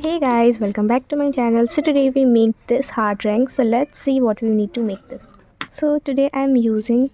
Hey guys, welcome back to my channel. So today we make this heart ring. So let's see what we need to make this. So today I'm using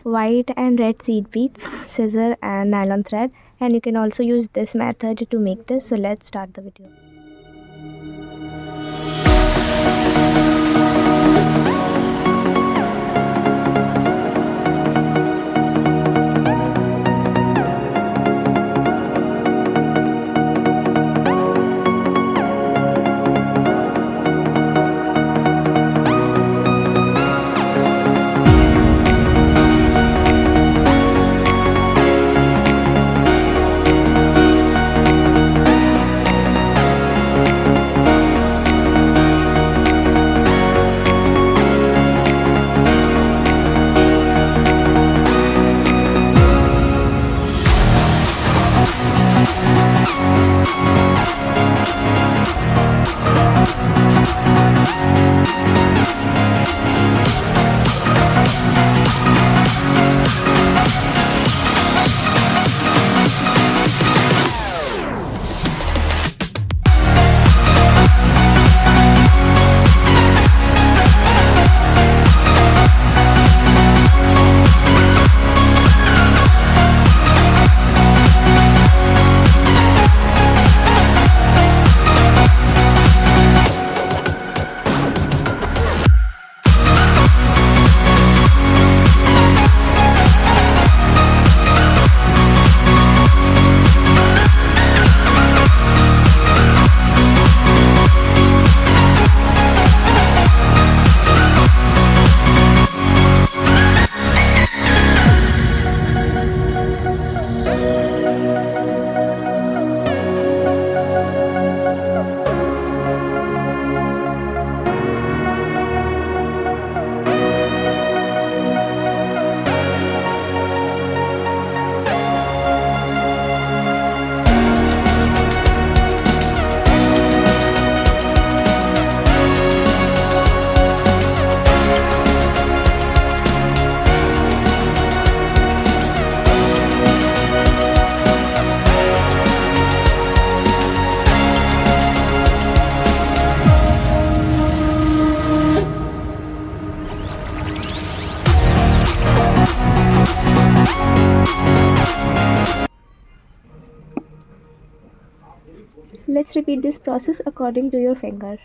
white and red seed beads, scissor and nylon thread, and you can also use this method to make this. So let's start the video. Let's repeat this process according to your finger.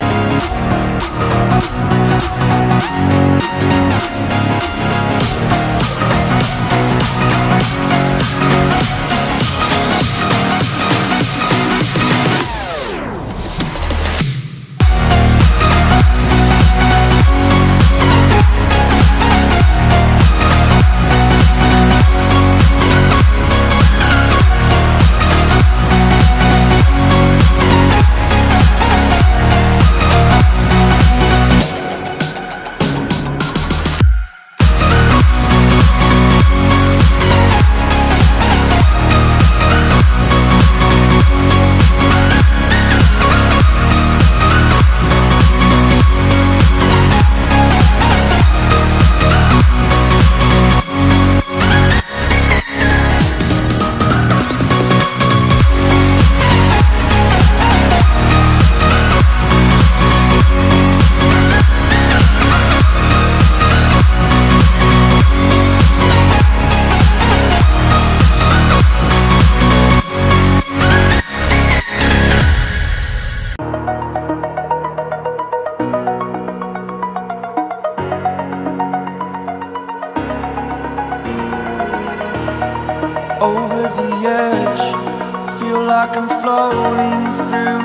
Over the edge, feel like I'm floating through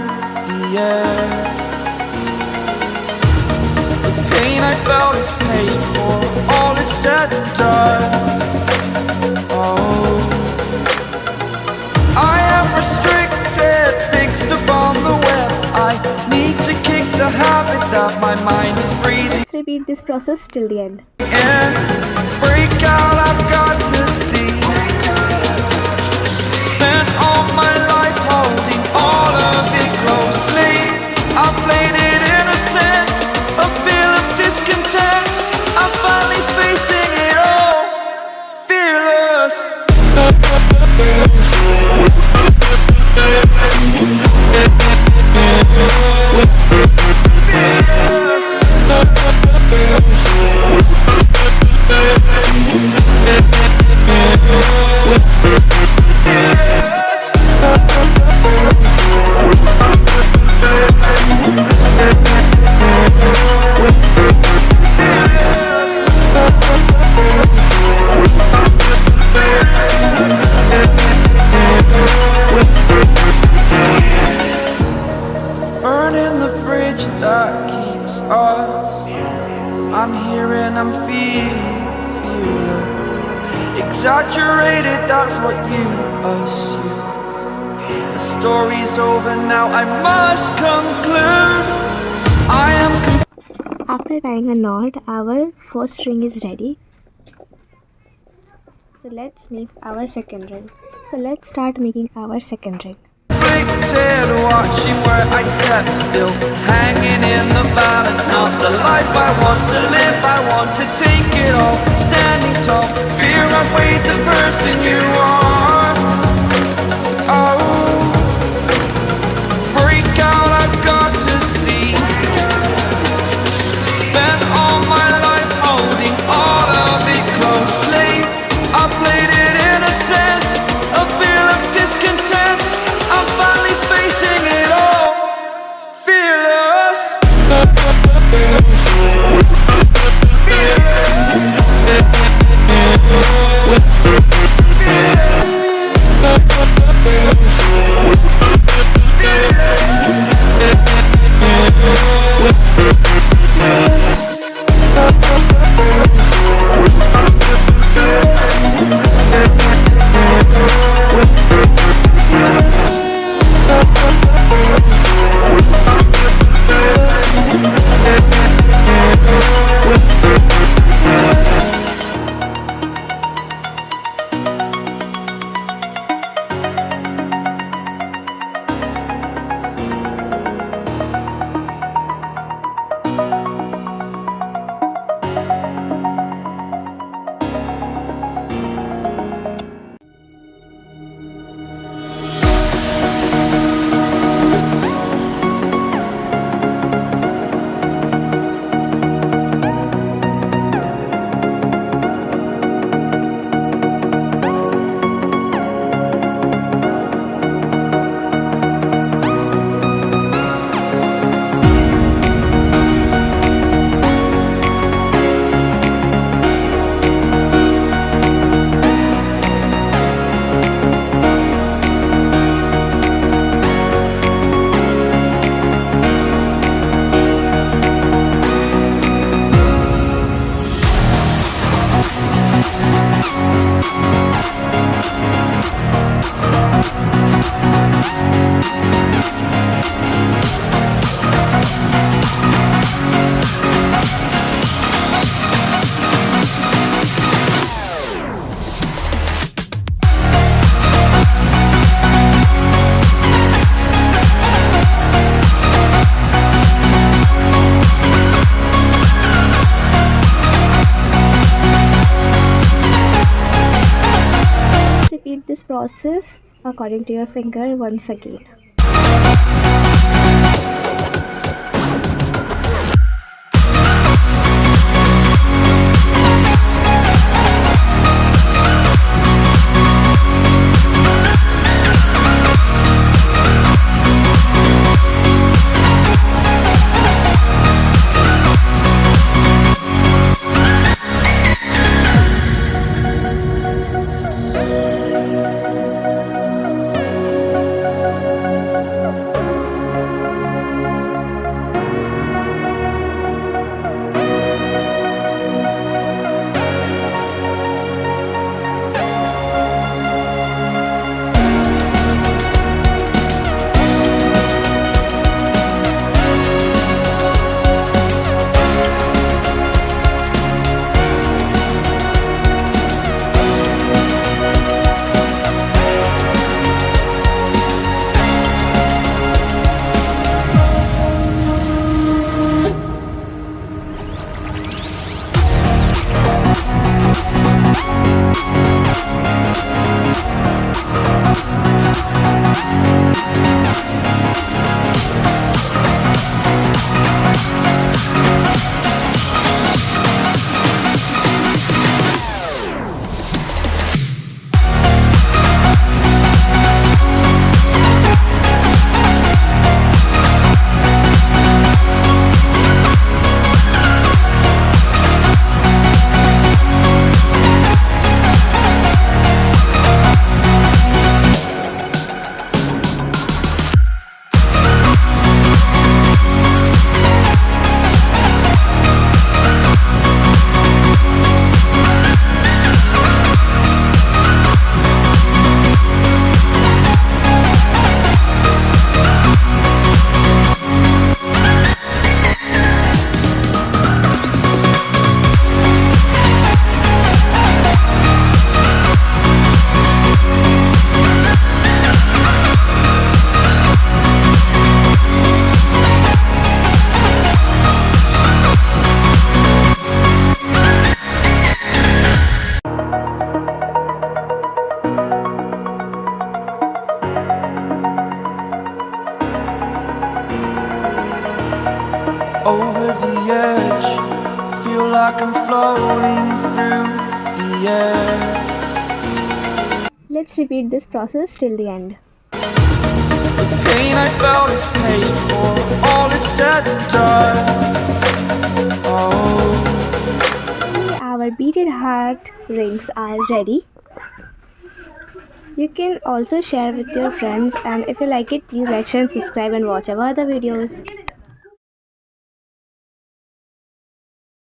the air. The pain I felt is paid for, all is said and done. Oh, I am restricted, fixed upon the web. I need to kick the habit that my mind is breathing. Let's repeat this process till the end. And break out, I've got to see. Spent all my life holding all of it closely. I played it innocent, a feel of discontent. I'm finally facing it all, fearless. burning the bridge that keeps us. I'm here and I'm feeling fearless. Exaggerated, that's what you assume. The story's over now, I must conclude. I am After tying a knot, our first string is ready. So let's make our second ring. So let's start making our second ring. conflicted, watching where I step still, hanging in the balance. Not the life I want to live, I want to take it all. Standing tall, fear outweighed the person you are. Oh, break out, I've got to see. Spent all my life holding all of it closely. I played it innocent, a feel of discontent. I'm finally facing it all, fearless. Repeat this process according to your finger once again. over the edge. Feel like I'm floating through the air. Let's repeat this process till the end. The pain I felt is paid for, all is said and done. Oh, Our beaded heart rings are ready. You can also share with your friends, and if you like it, please like, share and subscribe and watch our other videos.